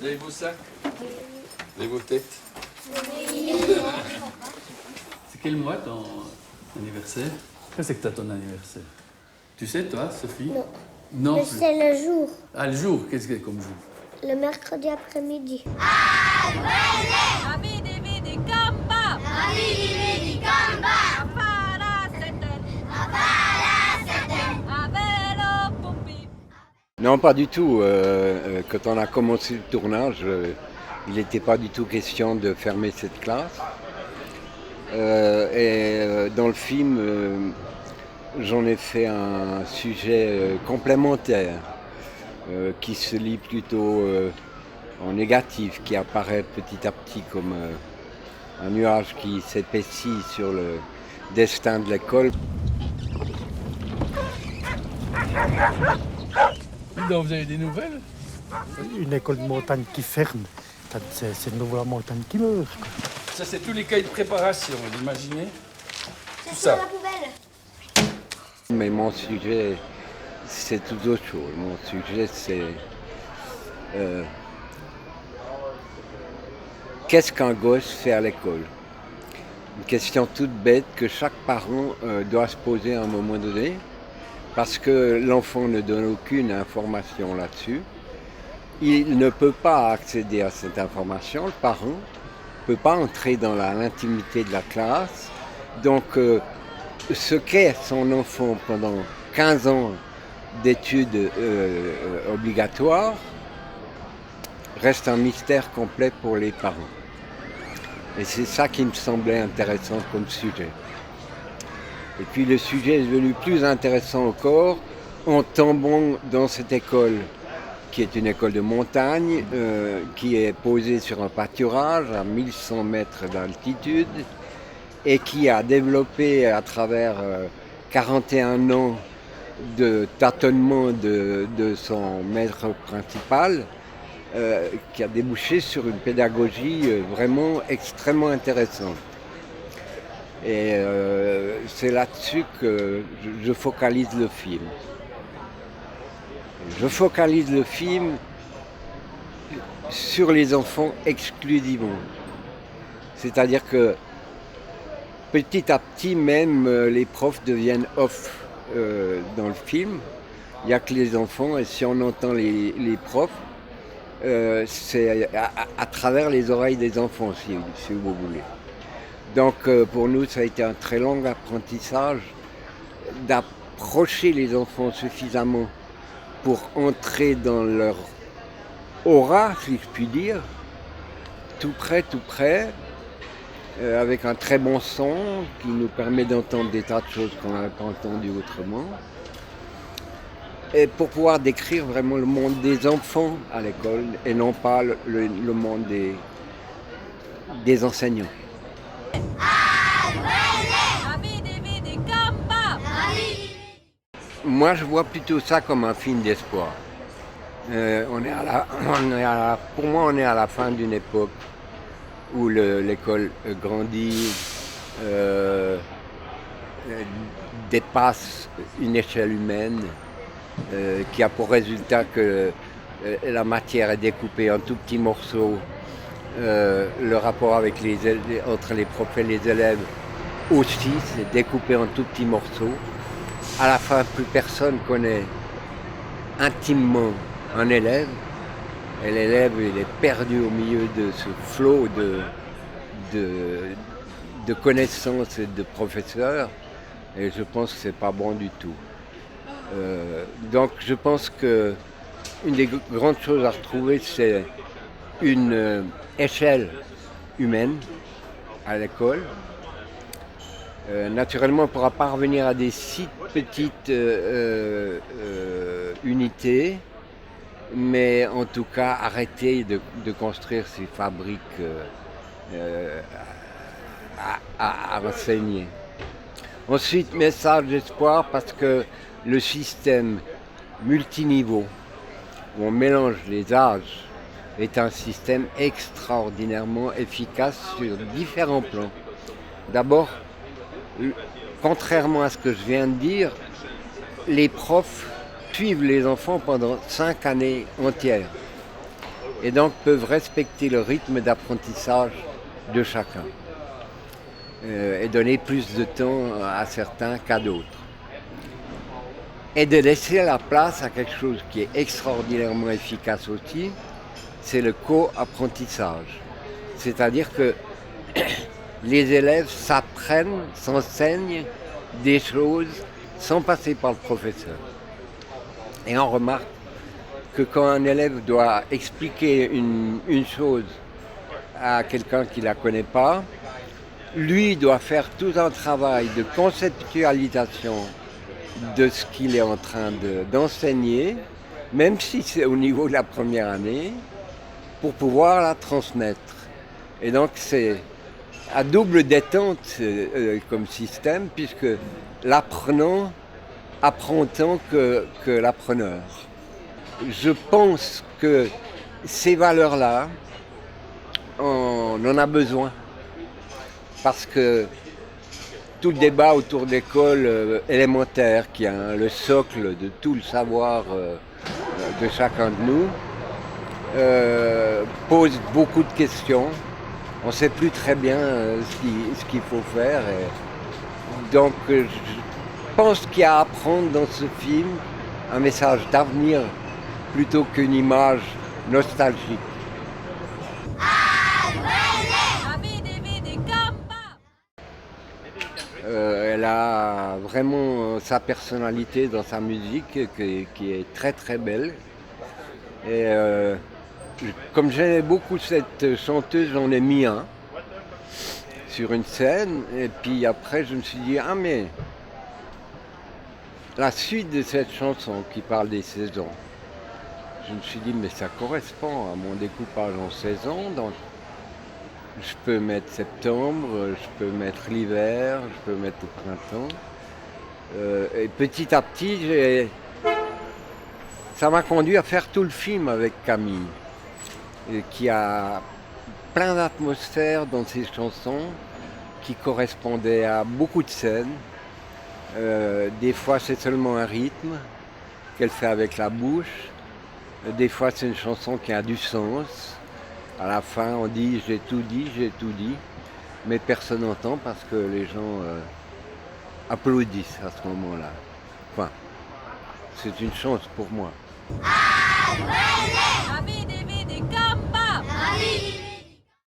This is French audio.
avez vos sacs? Vous avez vos têtes? C'est quel mois ton anniversaire? Quand c'est que tu as ton anniversaire? Tu sais, toi, Sophie? Non. Non Mais plus. c'est le jour. Ah, le jour, qu'est-ce que c'est comme jour? Le mercredi après-midi. Non, pas du tout. Quand on a commencé le tournage, il n'était pas du tout question de fermer cette classe. Dans le film, j'en ai fait un sujet complémentaire qui se lit plutôt en négatif, qui apparaît petit à petit comme un nuage qui s'épaissit sur le destin de l'école. Donc, vous avez des nouvelles? Une école de montagne qui ferme, c'est une nouvelle montagne qui meurt. Quoi. Ça, c'est tous les cahiers de préparation, vous imaginez? Tout ça. Dans la poubelle. Mais mon sujet, c'est tout autre chose. Mon sujet, c'est qu'est-ce qu'un gosse fait à l'école? Une question toute bête que chaque parent doit se poser à un moment donné, parce que l'enfant ne donne aucune information là-dessus. Il ne peut pas accéder à cette information, le parent ne peut pas entrer dans l'intimité de la classe. Donc, ce qu'est son enfant pendant 15 ans d'études obligatoires reste un mystère complet pour les parents. Et c'est ça qui me semblait intéressant comme sujet. Et puis le sujet est devenu plus intéressant encore en tombant dans cette école, qui est une école de montagne, qui est posée sur un pâturage à 1100 mètres d'altitude et qui a développé à travers 41 ans de tâtonnement de son maître principal, qui a débouché sur une pédagogie vraiment extrêmement intéressante. Et c'est là-dessus que je focalise le film. Je focalise le film sur les enfants exclusivement. C'est-à-dire que petit à petit, même les profs deviennent off dans le film. Il n'y a que les enfants, et si on entend les profs, c'est à travers les oreilles des enfants, si vous voulez. Donc pour nous, ça a été un très long apprentissage d'approcher les enfants suffisamment pour entrer dans leur aura, si je puis dire, tout près, avec un très bon son qui nous permet d'entendre des tas de choses qu'on n'avait pas entendues autrement. Et pour pouvoir décrire vraiment le monde des enfants à l'école et non pas le monde des enseignants. Moi, je vois plutôt ça comme un film d'espoir. Pour moi, on est à la fin d'une époque où l'école grandit, dépasse une échelle humaine, qui a pour résultat que la matière est découpée en tout petits morceaux. Le rapport entre les profs et les élèves aussi, c'est découpé en tout petits morceaux. À la fin, plus personne connaît intimement un élève, et l'élève il est perdu au milieu de ce flot de connaissances et de professeurs, et je pense que c'est pas bon du tout. Donc je pense que une des grandes choses à retrouver, c'est une échelle humaine à l'école. Naturellement, on ne pourra pas revenir à des si petites unités, mais en tout cas arrêter de construire ces fabriques à enseigner. Ensuite, message d'espoir, parce que le système multiniveau, où on mélange les âges, est un système extraordinairement efficace sur différents plans. D'abord, contrairement à ce que je viens de dire, les profs suivent les enfants pendant 5 années entières. et donc peuvent respecter le rythme d'apprentissage de chacun et donner plus de temps à certains qu'à d'autres. Et de laisser la place à quelque chose qui est extraordinairement efficace aussi, c'est le co-apprentissage. C'est-à-dire que les élèves s'apprennent, s'enseignent des choses sans passer par le professeur. Et on remarque que quand un élève doit expliquer une chose à quelqu'un qui ne la connaît pas, lui doit faire tout un travail de conceptualisation de ce qu'il est en train d'enseigner, même si c'est au niveau de la première année, pour pouvoir la transmettre. Et donc c'est à double détente comme système, puisque l'apprenant apprend autant que l'appreneur. Je pense que ces valeurs-là, on en a besoin. Parce que tout le débat autour de l'école élémentaire, qui est le socle de tout le savoir de chacun de nous, pose beaucoup de questions. On ne sait plus très bien ce qu'il faut faire. Donc je pense qu'il y a à apprendre dans ce film un message d'avenir plutôt qu'une image nostalgique. Elle a vraiment sa personnalité dans sa musique qui est très très belle. Et comme j'aimais beaucoup cette chanteuse, j'en ai mis un sur une scène. Et puis après, je me suis dit, ah mais la suite de cette chanson qui parle des saisons, je me suis dit, mais ça correspond à mon découpage en saisons. Donc je peux mettre septembre, je peux mettre l'hiver, je peux mettre le printemps. Et petit à petit, ça m'a conduit à faire tout le film avec Camille, qui a plein d'atmosphères dans ses chansons qui correspondaient à beaucoup de scènes. Des fois, c'est seulement un rythme qu'elle fait avec la bouche. Des fois, c'est une chanson qui a du sens. À la fin, on dit « j'ai tout dit », mais personne n'entend parce que les gens applaudissent à ce moment-là. Enfin, c'est une chance pour moi.